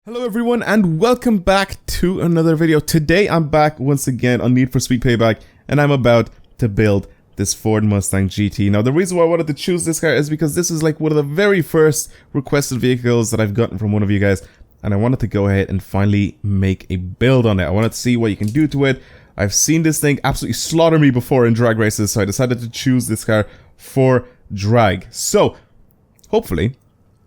Hello everyone and welcome back to another video. Today I'm back once again on Need for Speed Payback and I'm about to build this Ford Mustang GT. Now the reason why I wanted to choose this car is because this is like one of the very first requested vehicles that I've gotten from one of you guys, and I wanted to go ahead and finally make a build on it. I wanted to see what you can do to it. I've seen this thing absolutely slaughter me before in drag races, so I decided to choose this car for drag. So hopefully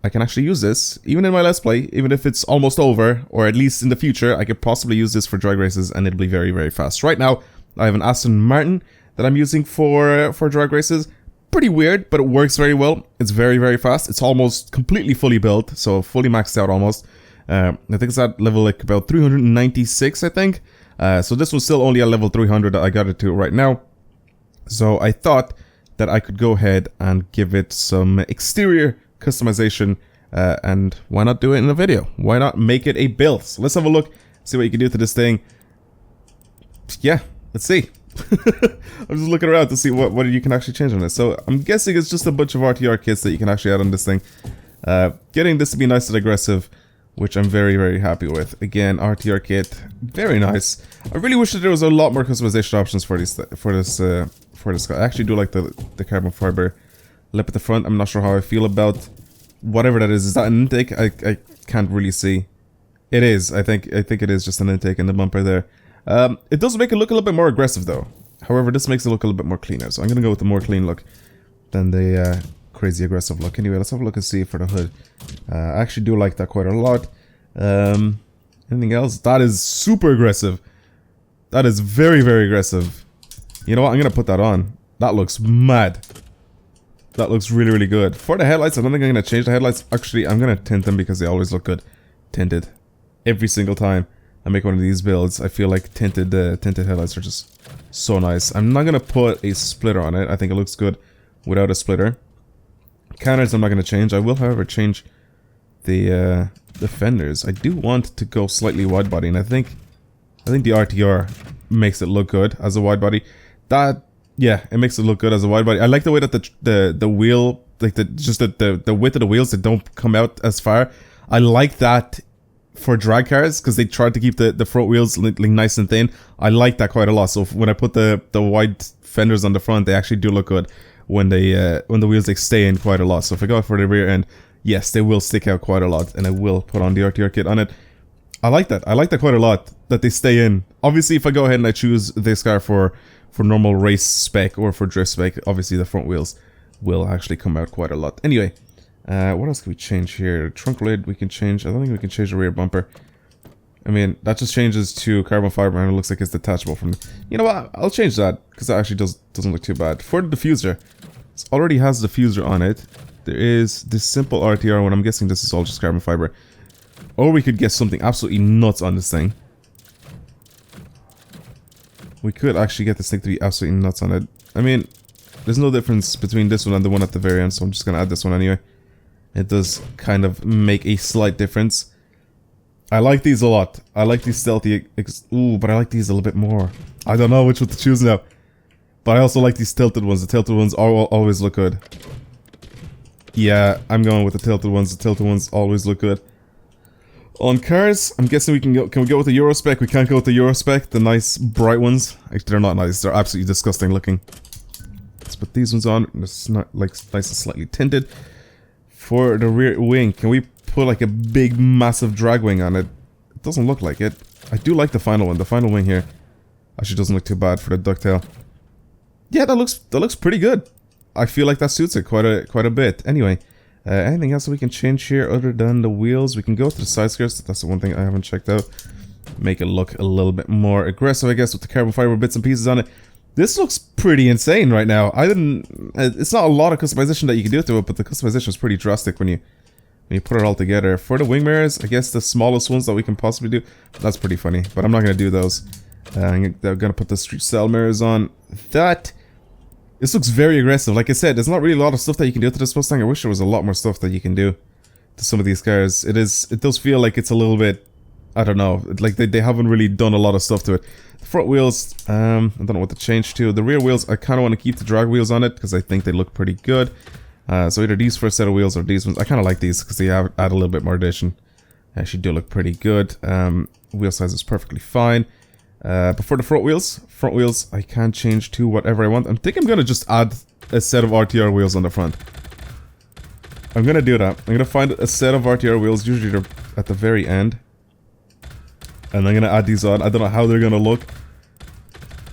I can actually use this, even in my Let's Play, even if it's almost over, or at least in the future, I could possibly use this for drag races and it'll be very, very fast. Right now, I have an Aston Martin that I'm using for drag races. Pretty weird, but it works very well. It's very, very fast. It's almost completely fully built, so fully maxed out almost. I think it's at level like about 396, I think. So this was still only at level 300 that I got it to right now. So I thought that I could go ahead and give it some exterior customization, and why not do it in a video? Why not make it a build? So let's have a look, see what you can do to this thing. Yeah, let's see. I'm just looking around to see what you can actually change on this. So I'm guessing it's just a bunch of RTR kits that you can actually add on this thing. Getting this to be nice and aggressive, which I'm very, very happy with. Again, RTR kit, very nice. I really wish that there was a lot more customization options for this guy. I actually do like the carbon fiber lip at the front. I'm not sure how I feel about whatever that is. Is that an intake? I can't really see. It is. I think it is just an intake in the bumper there. It does make it look a little bit more aggressive though. However, this makes it look a little bit more cleaner. So I'm gonna go with the more clean look than the crazy aggressive look. Anyway, let's have a look and see for the hood. I actually do like that quite a lot. Anything else? That is super aggressive. That is very, very aggressive. You know what? I'm gonna put that on. That looks mad. That looks really, really good. For the headlights, I don't think I'm going to change the headlights. Actually, I'm going to tint them because they always look good tinted. Every single time I make one of these builds, I feel like tinted headlights are just so nice. I'm not going to put a splitter on it. I think it looks good without a splitter. Counters I'm not going to change. I will, however, change the fenders. I do want to go slightly wide body, and I think the RTR makes it look good as a wide body. Yeah, it makes it look good as a wide body. I like the way that the wheel, like the width of the wheels, they don't come out as far. I like that for drag cars because they tried to keep the front wheels like nice and thin. I like that quite a lot. So when I put the wide fenders on the front, they actually do look good when the wheels like stay in quite a lot. So if I go for the rear end, yes, they will stick out quite a lot, and I will put on the RTR kit on it. I like that. I like that quite a lot, that they stay in. Obviously, if I go ahead and I choose this car for normal race spec or for drift spec, obviously the front wheels will actually come out quite a lot. Anyway, what else can we change here? Trunk lid we can change. I don't think we can change the rear bumper. I mean, that just changes to carbon fiber and it looks like it's detachable from the... You know what? I'll change that because that actually doesn't look too bad. For the diffuser, it already has the diffuser on it. There is this simple RTR one. I'm guessing this is all just carbon fiber. Or we could get something absolutely nuts on this thing. We could actually get this thing to be absolutely nuts on it. I mean, there's no difference between this one and the one at the very end, so I'm just going to add this one anyway. It does kind of make a slight difference. I like these a lot. I like these stealthy... Ooh, but I like these a little bit more. I don't know which one to choose now. But I also like these tilted ones. The tilted ones always look good. Yeah, I'm going with the tilted ones. The tilted ones always look good. On cars, I'm guessing we can we go with the Euro spec? We can't go with the Euro spec, the nice bright ones. Actually, they're not nice, they're absolutely disgusting looking. Let's put these ones on. It's not like nice and slightly tinted. For the rear wing, can we put like a big massive drag wing on it? It doesn't look like it. I do like the final one. The final wing here actually doesn't look too bad for the ducktail. Yeah, that looks pretty good. I feel like that suits it quite a bit. Anyway, anything else that we can change here other than the wheels? We can go to the side skirts. That's the one thing I haven't checked out. Make it look a little bit more aggressive, I guess, with the carbon fiber bits and pieces on it. This looks pretty insane right now. It's not a lot of customization that you can do to it, but the customization is pretty drastic when you put it all together. For the wing mirrors, I guess the smallest ones that we can possibly do. That's pretty funny, but I'm not going to do those. I'm going to put the street style mirrors on. This looks very aggressive. Like I said, there's not really a lot of stuff that you can do to this Mustang. I wish there was a lot more stuff that you can do to some of these cars. It does feel like it's a little bit, I don't know, like they haven't really done a lot of stuff to it. The front wheels, I don't know what to change to. The rear wheels, I kind of want to keep the drag wheels on it because I think they look pretty good. So either these first set of wheels or these ones. I kind of like these because they add a little bit more addition. actually do look pretty good. Wheel size is perfectly fine. But for the front wheels, I can change to whatever I want. I think I'm gonna just add a set of RTR wheels on the front. I'm gonna do that. I'm gonna find a set of RTR wheels, usually they're at the very end. And I'm gonna add these on. I don't know how they're gonna look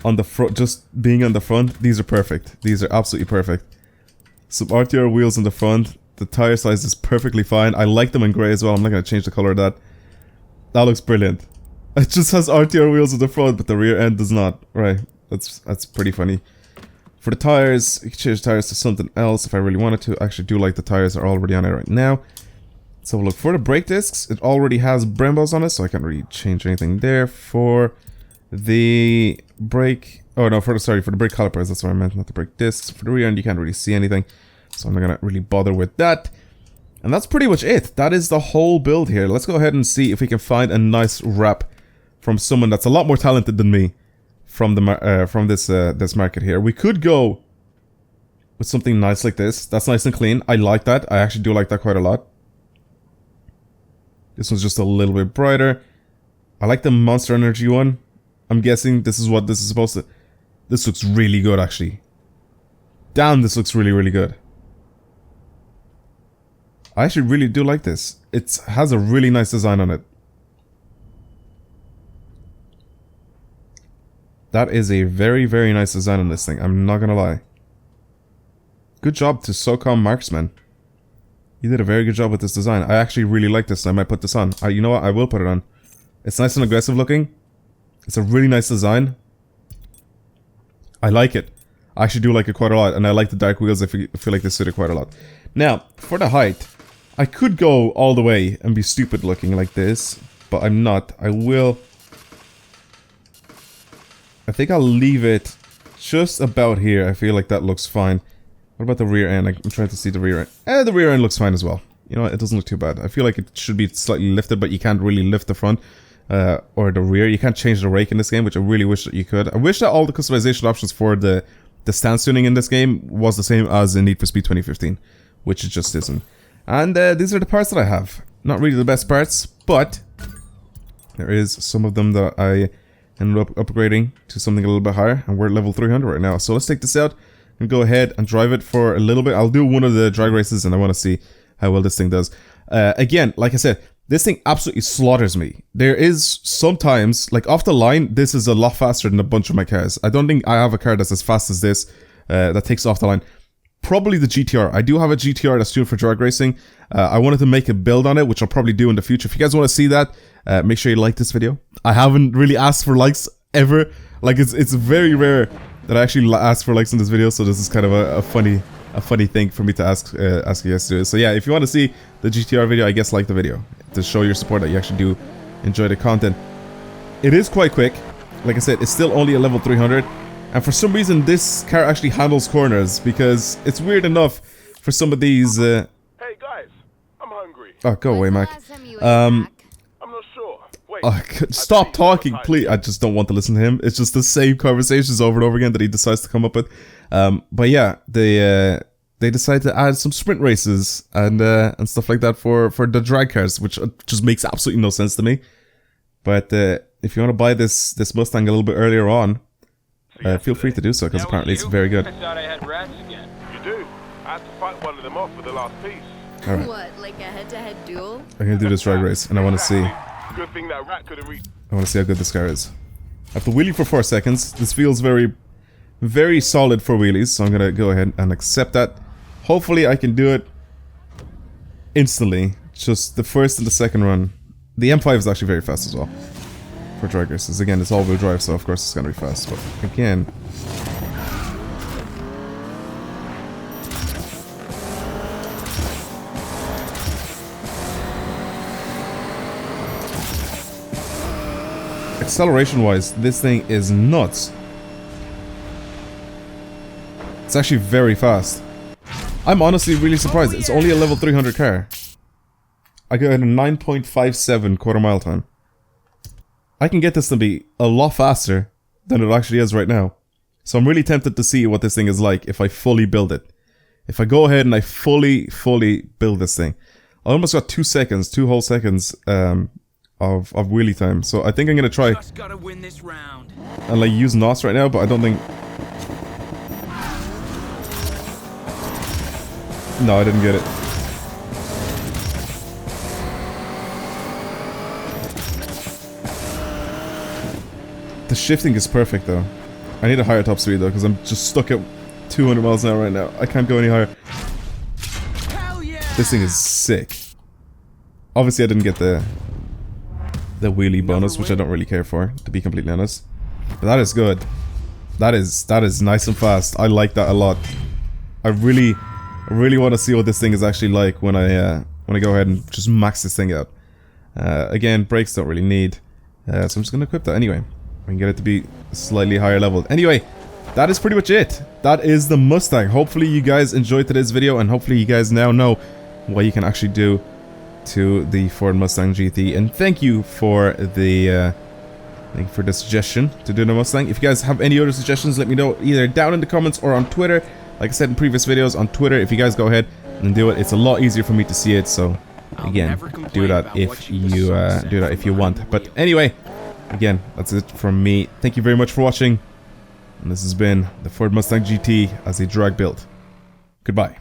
on the front, just being on the front. These are perfect. These are absolutely perfect. Some RTR wheels in the front. The tire size is perfectly fine. I like them in grey as well. I'm not gonna change the color of that. That looks brilliant. It just has RTR wheels in the front, but the rear end does not. Right. That's pretty funny. For the tires, you can change tires to something else if I really wanted to. I actually do like the tires that are already on it right now. So look, for the brake discs, it already has Brembos on it, so I can't really change anything there. For the brake... Oh no, for the brake calipers, that's what I meant, not the brake discs. For the rear end, you can't really see anything, so I'm not gonna really bother with that. And that's pretty much it. That is the whole build here. Let's go ahead and see if we can find a nice wrap from someone that's a lot more talented than me from the this market here. We could go with something nice like this. That's nice and clean. I like that. I actually do like that quite a lot. This one's just a little bit brighter. I like the Monster Energy one. I'm guessing this is what this is supposed to... This looks really good, actually. Damn, this looks really, really good. I actually really do like this. It has a really nice design on it. That is a very, very nice design on this thing. I'm not gonna lie. Good job to SOCOM Marksman. You did a very good job with this design. I actually really like this. I might put this on. You know what? I will put it on. It's nice and aggressive looking. It's a really nice design. I like it. I actually do like it quite a lot. And I like the dark wheels. I feel like they suit it quite a lot. Now, for the height. I could go all the way and be stupid looking like this. But I'm not. I will... I think I'll leave it just about here. I feel like that looks fine. What about the rear end? I'm trying to see the rear end. The rear end looks fine as well. You know what? It doesn't look too bad. I feel like it should be slightly lifted, but you can't really lift the front or the rear. You can't change the rake in this game, which I really wish that you could. I wish that all the customization options for the stance tuning in this game was the same as in Need for Speed 2015, which it just isn't. And these are the parts that I have. Not really the best parts, but there is some of them that I ended up upgrading to something a little bit higher, and we're at level 300 right now. So let's take this out and go ahead and drive it for a little bit. I'll do one of the drag races, and I want to see how well this thing does. Again, like I said, this thing absolutely slaughters me. There is sometimes, like off the line, this is a lot faster than a bunch of my cars. I don't think I have a car that's as fast as this that takes off the line. Probably the GTR. I do have a GTR that's tuned for drag racing. I wanted to make a build on it, which I'll probably do in the future. If you guys want to see that, make sure you like this video. I haven't really asked for likes ever. Like it's very rare that I actually ask for likes in this video, so this is kind of a funny thing for me to ask you guys to do. So yeah, if you want to see the GTR video, I guess like the video to show your support that you actually do enjoy the content. It is quite quick. Like I said, it's still only a level 300. And for some reason, this car actually handles corners, because it's weird enough for some of these... Hey guys, I'm hungry. Oh, go away, Mac. I'm not sure. Wait. Stop talking, please. I just don't want to listen to him. It's just the same conversations over and over again that he decides to come up with. But yeah, they decide to add some sprint races and stuff like that for the drag cars, which just makes absolutely no sense to me. But if you want to buy this Mustang a little bit earlier on, feel free to do so, because apparently it's very good. I thought I had rats again. You do? I had to fight one of them off for the last piece. Alright. What, like a head-to-head duel? I'm gonna do this drag race, and I want to see. Good thing that rat could have reached. I want to see how good this car is. After wheeling for 4 seconds, this feels very, very solid for wheelies, so I'm gonna go ahead and accept that. Hopefully I can do it instantly. Just the first and the second run. The M5 is actually very fast as well for drag races. Again, it's all-wheel drive, so of course it's gonna be fast. But again, acceleration-wise, this thing is nuts. It's actually very fast. I'm honestly really surprised. It's only a level 300 car. I got a 9.57 quarter-mile time. I can get this to be a lot faster than it actually is right now. So I'm really tempted to see what this thing is like if I fully build it. If I go ahead and I fully build this thing. I almost got 2 seconds, 2 whole seconds of wheelie time. So I think I'm gonna try Just gotta win this round. and like use NOS right now, but I don't think. No, I didn't get it. The shifting is perfect though. I need a higher top speed though, because I'm just stuck at 200 miles an hour right now. I can't go any higher. Hell yeah! This thing is sick. Obviously I didn't get the wheelie bonus, which I don't really care for, to be completely honest. But that is good. That is nice and fast. I like that a lot. I really want to see what this thing is actually like when I go ahead and just max this thing out. Again, brakes don't really need, so I'm just gonna equip that anyway. I can get it to be slightly higher level. Anyway, that is pretty much it. That is the Mustang. Hopefully you guys enjoyed today's video, and hopefully you guys now know what you can actually do to the Ford Mustang GT. And thank you for the suggestion to do the Mustang. If you guys have any other suggestions, let me know either down in the comments or on Twitter. Like I said in previous videos, on Twitter, if you guys go ahead and do it, it's a lot easier for me to see it. So again, do that if you want. But anyway, again, that's it from me. Thank you very much for watching, and this has been the Ford Mustang GT as a drag build. Goodbye.